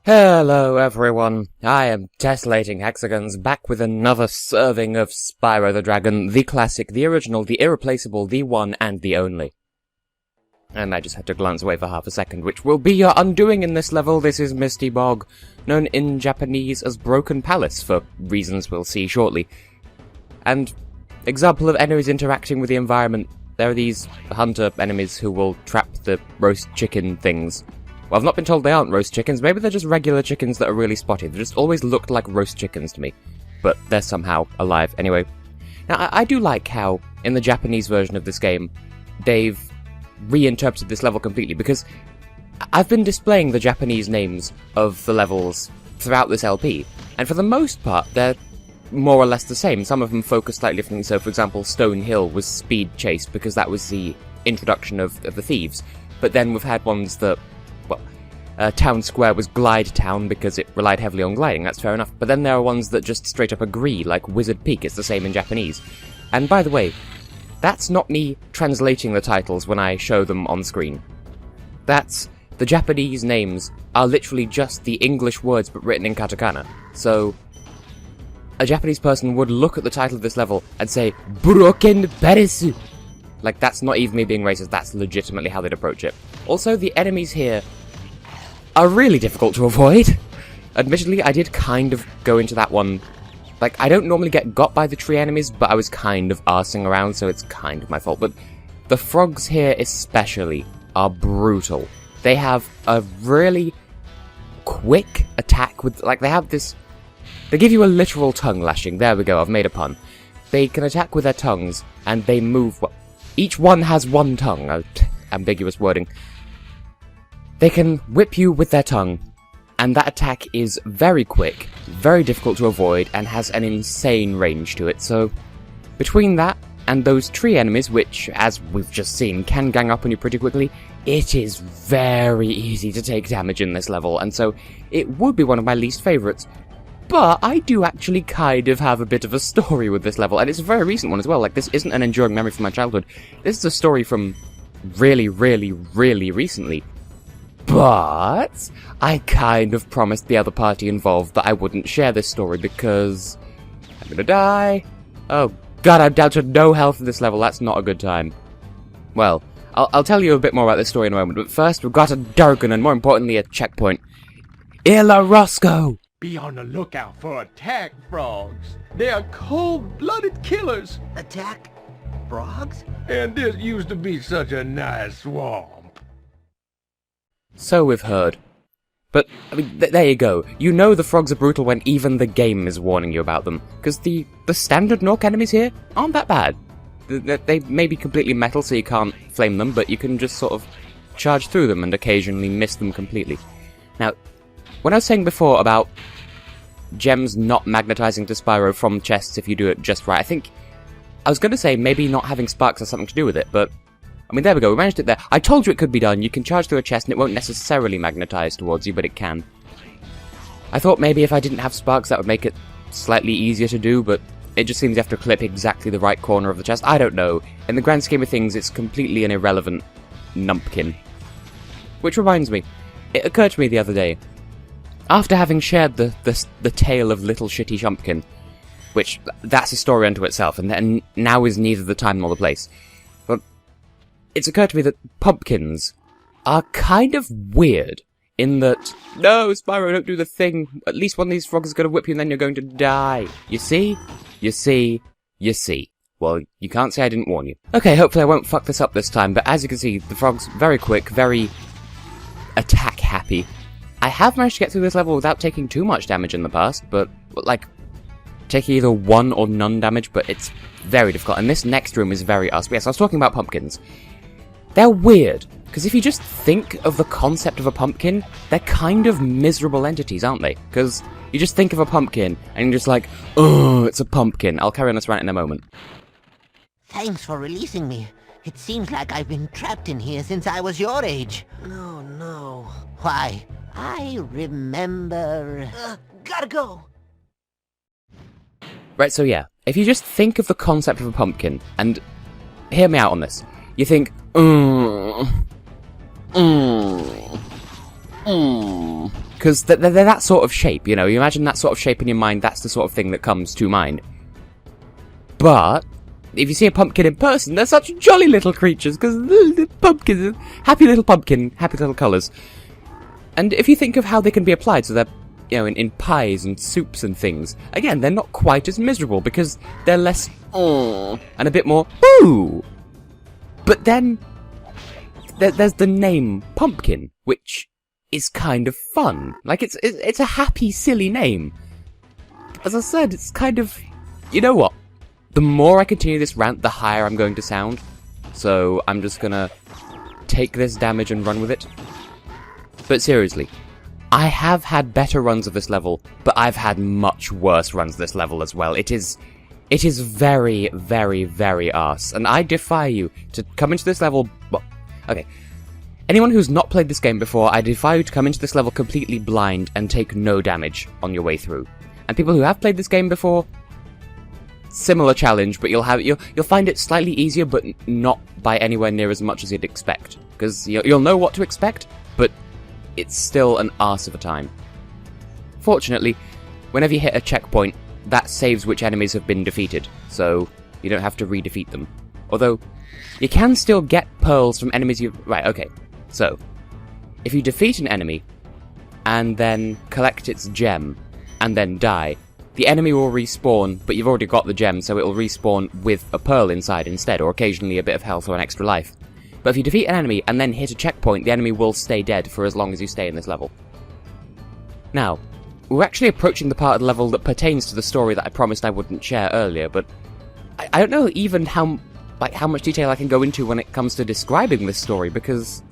Hello everyone, I am Tessellating Hexagons, back with another serving of Spyro the Dragon, the classic, the original, the irreplaceable, the one and the only. And I just had to glance away for half a second, which will be your undoing in this level. This is Misty Bog, known in Japanese as Broken Palace, for reasons we'll see shortly. And example of enemies interacting with the environment, there are these hunter enemies who will trap the roast chicken things. Well, I've not been told they aren't roast chickens, maybe they're just regular chickens that are really spotty. They just always looked like roast chickens to me. But they're somehow alive. Anyway, now I do like how, in the Japanese version of this game, they've reinterpreted this level completely, because I've been displaying the Japanese names of the levels throughout this LP, and for the most part, they're more or less the same. Some of them focus slightly differently, so for example, Stone Hill was Speed Chase, because that was the introduction of the thieves. But then we've had ones that, Town Square was Glide Town because it relied heavily on gliding, that's fair enough. But then there are ones that just straight up agree, like Wizard Peak, it's the same in Japanese. And by the way, that's not me translating the titles when I show them on screen. That's, the Japanese names are literally just the English words but written in katakana. So, a Japanese person would look at the title of this level and say, Broken Palace! Like, that's not even me being racist, that's legitimately how they'd approach it. Also, the enemies here are really difficult to avoid. Admittedly, I did kind of go into that one. Like, I don't normally get got by the tree enemies, but I was kind of arsing around, so it's kind of my fault. But the frogs here especially are brutal. They have a really quick attack with, like, they have this, they give you a literal tongue lashing. There we go, I've made a pun. They can attack with their tongues, and they move, well, each one has one tongue, ambiguous wording. They can whip you with their tongue, and that attack is very quick, very difficult to avoid, and has an insane range to it, so between that and those tree enemies, which, as we've just seen, can gang up on you pretty quickly, it is very easy to take damage in this level, and so it would be one of my least favourites. But I do actually kind of have a bit of a story with this level, and it's a very recent one as well. Like, this isn't an enduring memory from my childhood. This is a story from really, really, really recently. But I kind of promised the other party involved that I wouldn't share this story because I'm gonna die. Oh god, I'm down to no health in this level. That's not a good time. Well, I'll tell you a bit more about this story in a moment, but first we've got a Durgan and more importantly a checkpoint. Illa Roscoe! Be on the lookout for attack frogs. They are cold-blooded killers. Attack frogs? And this used to be such a nice swamp. So we've heard. But, I mean, there you go. You know the frogs are brutal when even the game is warning you about them. Because the standard Nork enemies here aren't that bad. They may be completely metal so you can't flame them, but you can just sort of charge through them and occasionally miss them completely. Now, when I was saying before about gems not magnetizing to Spyro from chests if you do it just right, I think I was going to say maybe not having sparks has something to do with it, but I mean, there we go, we managed it there. I told you it could be done. You can charge through a chest and it won't necessarily magnetize towards you, but it can. I thought maybe if I didn't have sparks that would make it slightly easier to do, but it just seems you have to clip exactly the right corner of the chest. I don't know. In the grand scheme of things, it's completely an irrelevant numpkin. Which reminds me, it occurred to me the other day, after having shared the tale of Little Shitty Shumpkin, which, that's a story unto itself, and now is neither the time nor the place, but it's occurred to me that pumpkins are kind of weird, in that, no, Spyro, don't do the thing, at least one of these frogs is going to whip you and then you're going to die. You see? You see? You see. Well, you can't say I didn't warn you. Okay, hopefully I won't fuck this up this time, but as you can see, the frog's very quick, very attack happy. I have managed to get through this level without taking too much damage in the past, but, like, taking either one or none damage, but it's very difficult. And this next room is very us. But yes, I was talking about pumpkins. They're weird, because if you just think of the concept of a pumpkin, they're kind of miserable entities, aren't they? Because you just think of a pumpkin, and you're just like, oh, it's a pumpkin. I'll carry on this rant in a moment. Thanks for releasing me. It seems like I've been trapped in here since I was your age. No. Why, I remember... gotta go! Right, so yeah, if you just think of the concept of a pumpkin, and hear me out on this, you think, because Because they're that sort of shape, you know? You imagine that sort of shape in your mind, that's the sort of thing that comes to mind. But if you see a pumpkin in person, they're such jolly little creatures, because the pumpkins, happy little pumpkin, happy little colours. And if you think of how they can be applied, so they're, you know, in pies and soups and things, again, they're not quite as miserable, because they're less and a bit more ooh. But then, there's the name Pumpkin, which is kind of fun. Like, it's a happy, silly name. As I said, it's kind of... You know what? The more I continue this rant, the higher I'm going to sound. So, I'm just gonna take this damage and run with it. But seriously, I have had better runs of this level, but I've had much worse runs of this level as well. It is very, very, very arse. And I defy you to come into this level... Well, okay. Anyone who's not played this game before, I defy you to come into this level completely blind and take no damage on your way through. And people who have played this game before, similar challenge, but you'll find it slightly easier, but not by anywhere near as much as you'd expect. Because you'll know what to expect, but it's still an arse of a time. Fortunately, whenever you hit a checkpoint, that saves which enemies have been defeated, so you don't have to re-defeat them. Although, you can still get pearls from enemies you... Right, okay. So, if you defeat an enemy, and then collect its gem, and then die, the enemy will respawn, but you've already got the gem, so it will respawn with a pearl inside instead, or occasionally a bit of health or an extra life. But if you defeat an enemy, and then hit a checkpoint, the enemy will stay dead for as long as you stay in this level. Now, we're actually approaching the part of the level that pertains to the story that I promised I wouldn't share earlier, but I don't know even how much detail I can go into when it comes to describing this story, because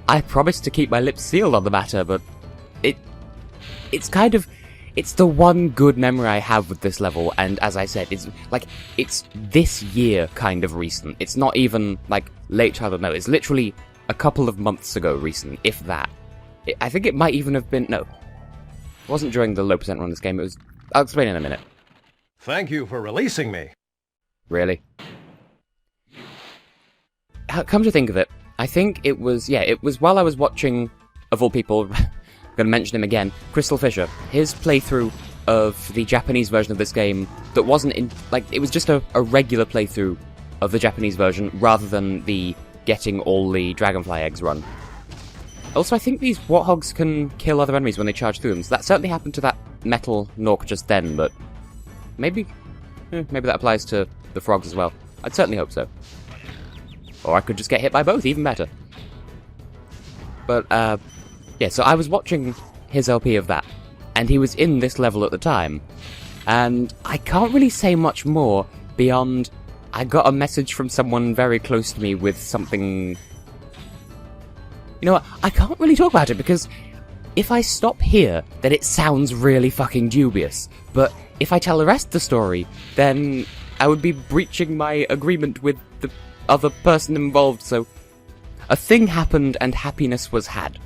I promised to keep my lips sealed on the matter, but it's kind of... It's the one good memory I have with this level, and as I said, it's this year kind of recent. It's not even, like, late childhood, no, it's literally a couple of months ago recent, if that. I think it might even have been... No. It wasn't during the low percent run of this game, it was... I'll explain in a minute. Thank you for releasing me. Really? Come to think of it, I think it was while I was watching, of all people, I'm going to mention him again, Crystal Fisher, his playthrough of the Japanese version of this game that wasn't in, like, it was just a regular playthrough of the Japanese version rather than the getting all the dragonfly eggs run. Also, I think these warthogs can kill other enemies when they charge through them, so that certainly happened to that metal Nork just then, but maybe that applies to the frogs as well. I'd certainly hope so. Or I could just get hit by both, even better. But, yeah, so I was watching his LP of that, and he was in this level at the time, and I can't really say much more beyond I got a message from someone very close to me with something... You know what, I can't really talk about it, because if I stop here, then it sounds really fucking dubious, but if I tell the rest of the story, then I would be breaching my agreement with the other person involved, so a thing happened and happiness was had.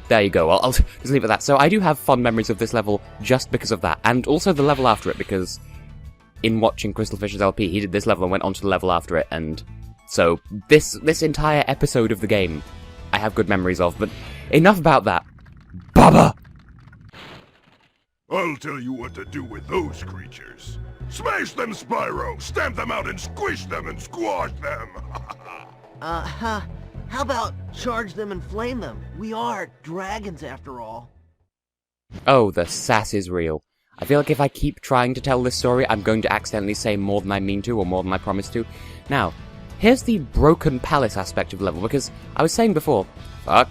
There you go, I'll just leave it at that. So I do have fond memories of this level just because of that, and also the level after it, because in watching Crystal Fisher's LP, he did this level and went on to the level after it, and so this entire episode of the game I have good memories of, but enough about that. Baba! I'll tell you what to do with those creatures. Smash them, Spyro! Stamp them out and squish them and squash them! How about charge them and flame them? We are dragons after all. Oh, the sass is real. I feel like if I keep trying to tell this story, I'm going to accidentally say more than I mean to, or more than I promise to. Now, here's the broken palace aspect of the level, because I was saying before... I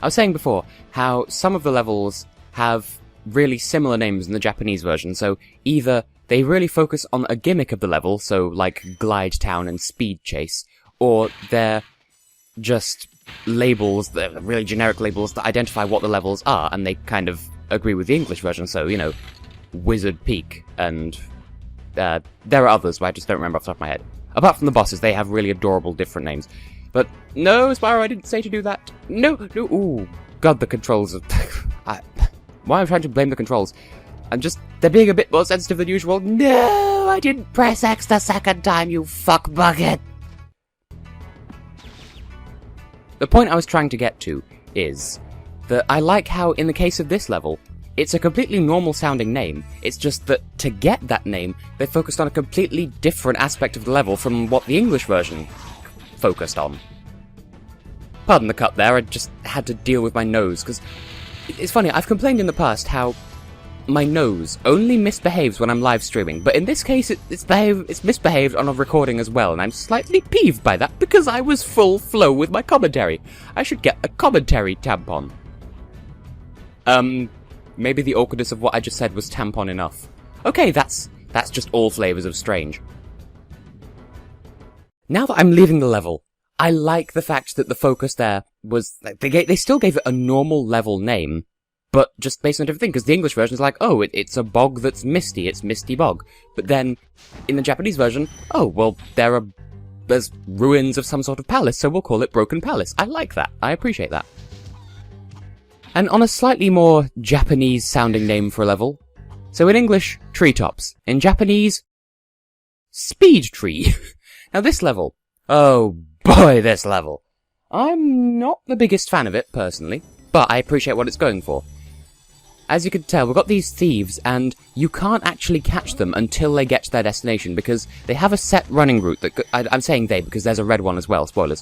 was saying before how some of the levels have really similar names in the Japanese version, so either they really focus on a gimmick of the level, so like Glide Town and Speed Chase, or they're just labels, they're really generic labels that identify what the levels are, and they kind of agree with the English version, so, you know, Wizard Peak, and there are others, but I just don't remember off the top of my head. Apart from the bosses, they have really adorable different names. But, no, Spyro, I didn't say to do that. No, ooh, God, the controls are... Why am I trying to blame the controls? They're being a bit more sensitive than usual. No, I didn't press X the second time, you fuck bucket! The point I was trying to get to is that I like how, in the case of this level, it's a completely normal sounding name. It's just that to get that name, they focused on a completely different aspect of the level from what the English version focused on. Pardon the cut there, I just had to deal with my nose, because it's funny, I've complained in the past how my nose only misbehaves when I'm live streaming, but in this case it's misbehaved on a recording as well, and I'm slightly peeved by that because I was full flow with my commentary. I should get a commentary tampon. Maybe the awkwardness of what I just said was tampon enough. Okay, that's just all flavors of strange. Now that I'm leaving the level, I like the fact that the focus there was, they still gave it a normal level name, but just based on a different thing, because the English version is like, oh, it's a bog that's misty, it's Misty Bog. But then, in the Japanese version, oh, well, there's ruins of some sort of palace, so we'll call it Broken Palace. I like that. I appreciate that. And on a slightly more Japanese-sounding name for a level, so in English, treetops. In Japanese, speed tree. Now this level, oh boy, this level. I'm not the biggest fan of it, personally, but I appreciate what it's going for. As you can tell, we've got these thieves, and you can't actually catch them until they get to their destination, because they have a set running route that... I'm saying they, because there's a red one as well, spoilers.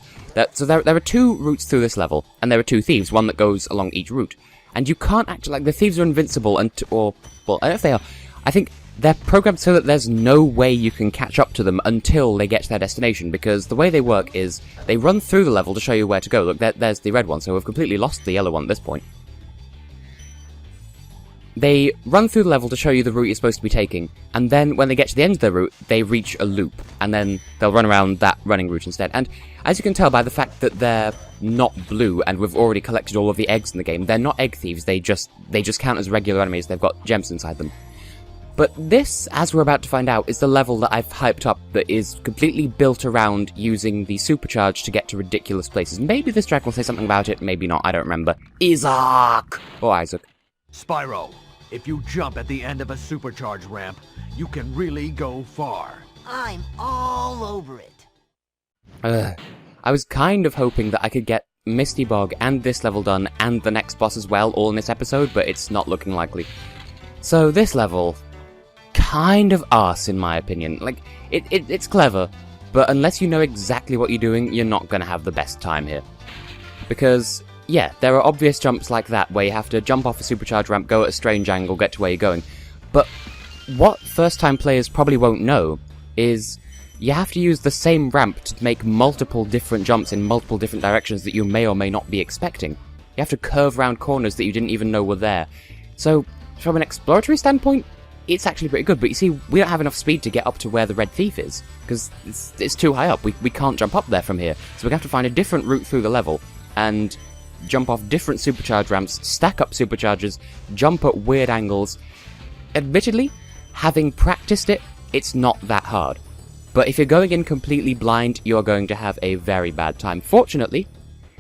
So there are two routes through this level, and there are two thieves, one that goes along each route. And you can't actually... Like, the thieves are invincible, well, I don't know if they are. I think they're programmed so that there's no way you can catch up to them until they get to their destination, because the way they work is, they run through the level to show you where to go. Look, there's the red one, so we've completely lost the yellow one at this point. They run through the level to show you the route you're supposed to be taking, and then when they get to the end of their route, they reach a loop, and then they'll run around that running route instead. And as you can tell by the fact that they're not blue, and we've already collected all of the eggs in the game, they're not egg thieves, they just count as regular enemies, they've got gems inside them. But this, as we're about to find out, is the level that I've hyped up that is completely built around using the supercharge to get to ridiculous places. Maybe this track will say something about it, maybe not, I don't remember. Isaac! Or Isaac. Spyro, if you jump at the end of a supercharge ramp, you can really go far. I'm all over it. I was kind of hoping that I could get Misty Bog and this level done, and the next boss as well, all in this episode, but it's not looking likely. So this level, kind of arse in my opinion. Like, it's clever, but unless you know exactly what you're doing, you're not gonna have the best time here. Because... yeah, there are obvious jumps like that, where you have to jump off a supercharge ramp, go at a strange angle, get to where you're going. But what first-time players probably won't know is you have to use the same ramp to make multiple different jumps in multiple different directions that you may or may not be expecting. You have to curve around corners that you didn't even know were there. So, from an exploratory standpoint, it's actually pretty good, but you see, we don't have enough speed to get up to where the red thief is, because it's too high up. We can't jump up there from here, so we have to find a different route through the level, and jump off different supercharge ramps, stack up supercharges, jump at weird angles. Admittedly, having practiced it, it's not that hard. But if you're going in completely blind, you're going to have a very bad time. Fortunately,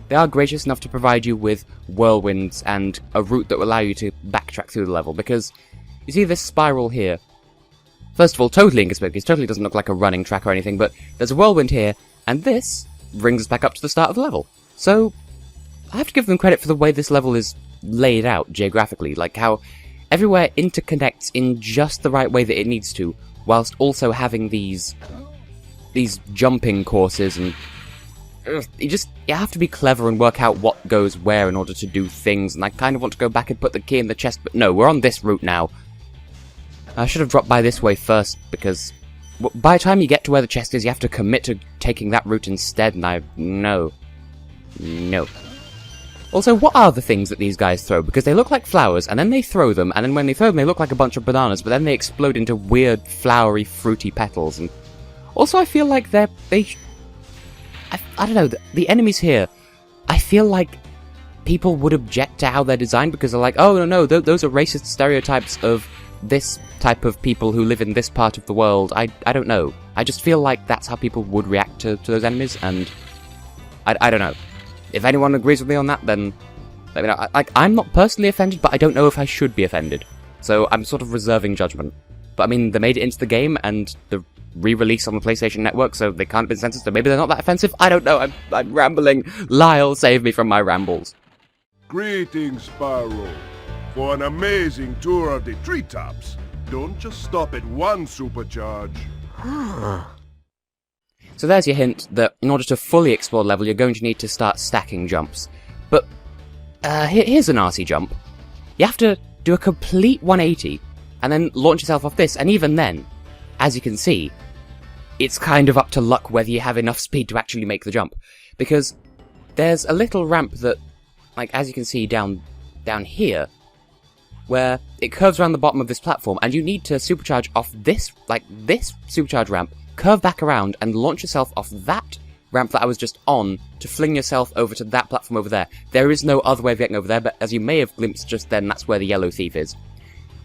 they are gracious enough to provide you with whirlwinds and a route that will allow you to backtrack through the level, because you see this spiral here. First of all, totally inconspicuous, totally doesn't look like a running track or anything, but there's a whirlwind here, and this brings us back up to the start of the level. So, I have to give them credit for the way this level is laid out geographically, like how everywhere interconnects in just the right way that it needs to, whilst also having these jumping courses, and you have to be clever and work out what goes where in order to do things, and I kind of want to go back and put the key in the chest, but no, we're on this route now. I should have dropped by this way first, because by the time you get to where the chest is, you have to commit to taking that route instead, and no. Also, what are the things that these guys throw? Because they look like flowers, and then they throw them, and then when they throw them they look like a bunch of bananas, but then they explode into weird, flowery, fruity petals, and... also, I feel like I don't know, the enemies here, I feel like people would object to how they're designed, because they're like, oh, no, those are racist stereotypes of this type of people who live in this part of the world. I don't know. I just feel like that's how people would react to those enemies, and... I don't know. If anyone agrees with me on that, then let me know. I'm not personally offended, but I don't know if I should be offended. So I'm sort of reserving judgment. But I mean, they made it into the game, and the re-release on the PlayStation Network, so they can't have been censored, so maybe they're not that offensive? I don't know, I'm rambling. Lyle, save me from my rambles. Greetings, Spyro. For an amazing tour of the treetops, don't just stop at one supercharge. So there's your hint that in order to fully explore the level, you're going to need to start stacking jumps. But here's an RC jump. You have to do a complete 180 and then launch yourself off this, and even then, as you can see, it's kind of up to luck whether you have enough speed to actually make the jump. Because there's a little ramp that, like, as you can see down here, where it curves around the bottom of this platform, and you need to supercharge off this, like, this supercharge ramp, curve back around, and launch yourself off that ramp that I was just on to fling yourself over to that platform over there. There is no other way of getting over there, but as you may have glimpsed just then, that's where the yellow thief is.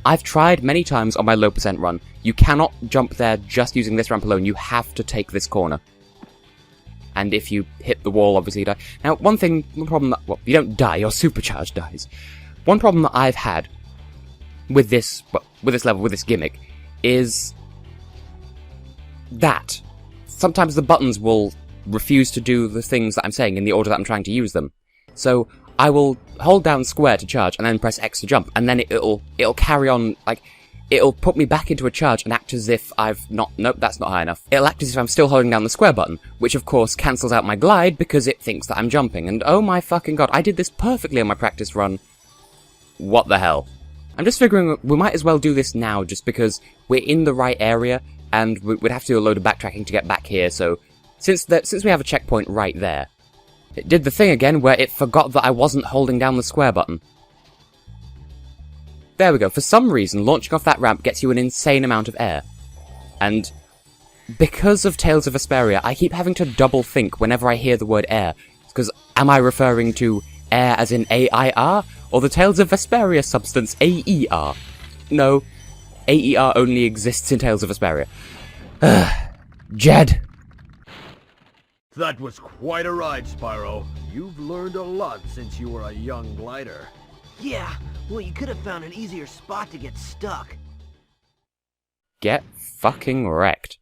I've tried many times on my low percent run. You cannot jump there just using this ramp alone. You have to take this corner. And if you hit the wall, obviously you die. Now, one problem that, well, you don't die, your supercharge dies. One problem that I've had with this level, with this gimmick, is that sometimes the buttons will refuse to do the things that I'm saying in the order that I'm trying to use them. So I will hold down square to charge and then press X to jump, and then it'll carry on, like, it'll put me back into a charge and act as if nope, that's not high enough. It'll act as if I'm still holding down the square button, which of course cancels out my glide because it thinks that I'm jumping, and oh my fucking god, I did this perfectly on my practice run. What the hell? I'm just figuring we might as well do this now just because we're in the right area, and we'd have to do a load of backtracking to get back here, so since we have a checkpoint right there, it did the thing again where it forgot that I wasn't holding down the square button. There we go. For some reason, launching off that ramp gets you an insane amount of air. And because of Tales of Vesperia, I keep having to double think whenever I hear the word air. Because am I referring to air as in A-I-R, or the Tales of Vesperia substance A-E-R? No, A-E-R only exists in Tales of Vesperia. Jed. That was quite a ride, Spyro. You've learned a lot since you were a young glider. Yeah, well, you could have found an easier spot to get stuck. Get fucking wrecked.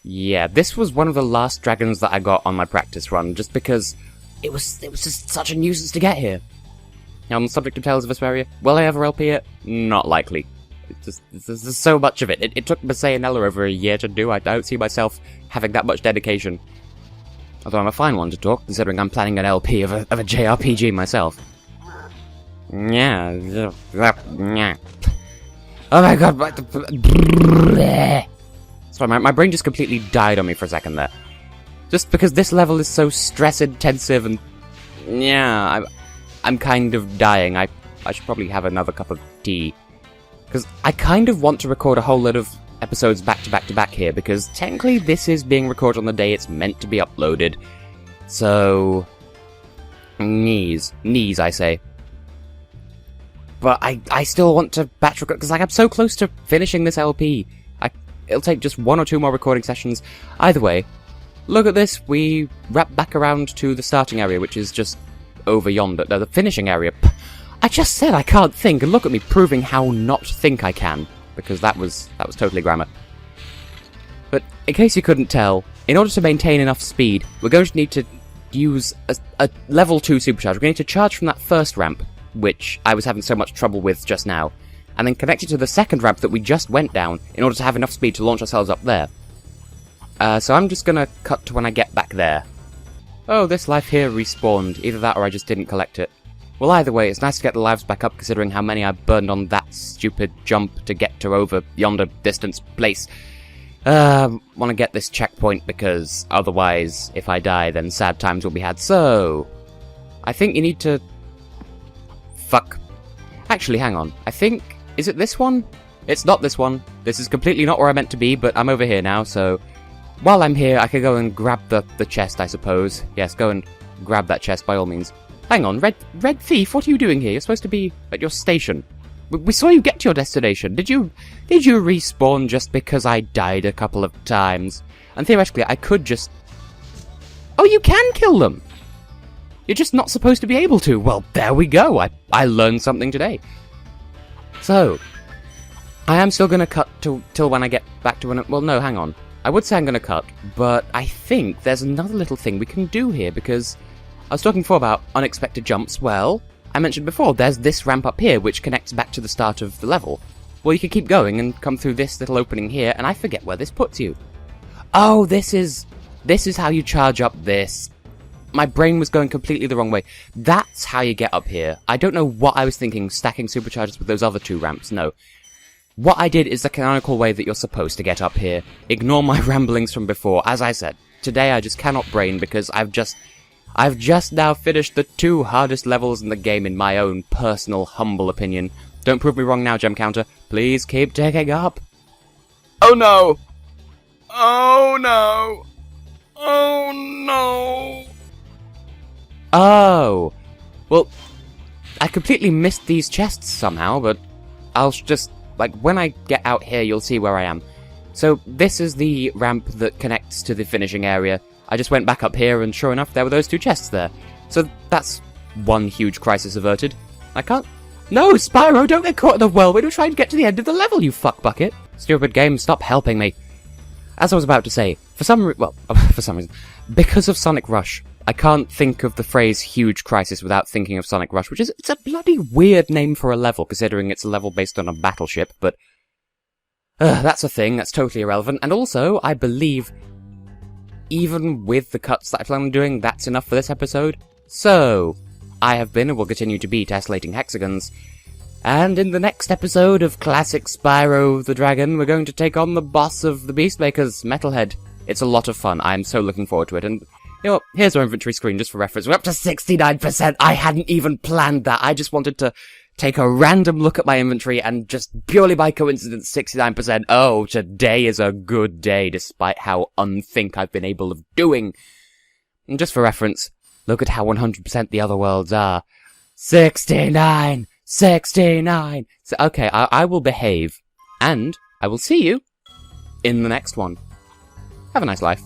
Yeah, this was one of the last dragons that I got on my practice run, just because it was just such a nuisance to get here. Now, on the subject of Tales of Vesperia, will I ever LP it? Not likely. There's so much of it. It took Basayanella over a year to do. I don't see myself having that much dedication. Although I'm a fine one to talk, considering I'm planning an LP of a JRPG myself. Yeah. Oh my god. Sorry, my brain just completely died on me for a second there. Just because this level is so stress-intensive and... yeah, I'm kind of dying. I should probably have another cup of tea. Because I kind of want to record a whole load of episodes back to back to back here, because technically this is being recorded on the day it's meant to be uploaded. So... knees, I say. But I still want to batch record, because like, I'm so close to finishing this LP. It'll take just 1 or 2 more recording sessions. Either way, look at this, we wrap back around to the starting area, which is just over yonder, the finishing area. I just said I can't think, and look at me proving how not think I can, because that was totally grammar. But in case you couldn't tell, in order to maintain enough speed, we're going to need to use a level 2 supercharge. We're going to need to charge from that first ramp, which I was having so much trouble with just now, and then connect it to the second ramp that we just went down in order to have enough speed to launch ourselves up there. So I'm just gonna cut to when I get back there. Oh, this life here respawned. Either that or I just didn't collect it. Well, either way, it's nice to get the lives back up considering how many I burned on that stupid jump to get to over yonder distance place. Want to get this checkpoint because otherwise, if I die, then sad times will be had. So, I think you need to... fuck. Actually, hang on. I think... is it this one? It's not this one. This is completely not where I meant to be, but I'm over here now, so... while I'm here, I could go and grab the chest, I suppose. Yes, go and grab that chest by all means. Hang on, Red Thief, what are you doing here? You're supposed to be at your station. We saw you get to your destination. Did you respawn just because I died a couple of times? And theoretically, I could just... oh, you can kill them! You're just not supposed to be able to. Well, there we go. I learned something today. So, I am still going to cut till when I get back to when... well, no, hang on. I would say I'm going to cut, but I think there's another little thing we can do here, because I was talking before about unexpected jumps. Well, I mentioned before, there's this ramp up here which connects back to the start of the level. Well, you can keep going and come through this little opening here, and I forget where this puts you. Oh, this is how you charge up this. My brain was going completely the wrong way. That's how you get up here. I don't know what I was thinking, stacking superchargers with those other 2 ramps, no. What I did is the canonical way that you're supposed to get up here. Ignore my ramblings from before. As I said, today I just cannot brain because I've just now finished the 2 hardest levels in the game in my own personal, humble opinion. Don't prove me wrong now, Gem Counter. Please keep ticking up. Oh no! Oh no! Oh no! Oh! Well, I completely missed these chests somehow, but I'll just... like, when I get out here, you'll see where I am. So, this is the ramp that connects to the finishing area. I just went back up here, and sure enough, there were those 2 chests there. So, that's one huge crisis averted. I can't... No, Spyro, don't get caught in the whirlwind. We're trying to get to the end of the level, you fuckbucket. Stupid game, stop helping me. As I was about to say, for some reason, because of Sonic Rush, I can't think of the phrase huge crisis without thinking of Sonic Rush, which is, it's a bloody weird name for a level, considering it's a level based on a battleship, but... that's a thing, that's totally irrelevant, and also, I believe, even with the cuts that I plan on doing, that's enough for this episode. So, I have been and will continue to be Tessellating Hexagons, and in the next episode of Classic Spyro the Dragon, we're going to take on the boss of the Beastmakers, Metalhead. It's a lot of fun, I'm so looking forward to it, and... you know what, here's our inventory screen just for reference. We're up to 69%. I hadn't even planned that. I just wanted to take a random look at my inventory and just purely by coincidence, 69%. Oh, today is a good day despite how unthink I've been able of doing. And just for reference, look at how 100% the other worlds are. 69! 69! So, okay, I will behave. And I will see you in the next one. Have a nice life.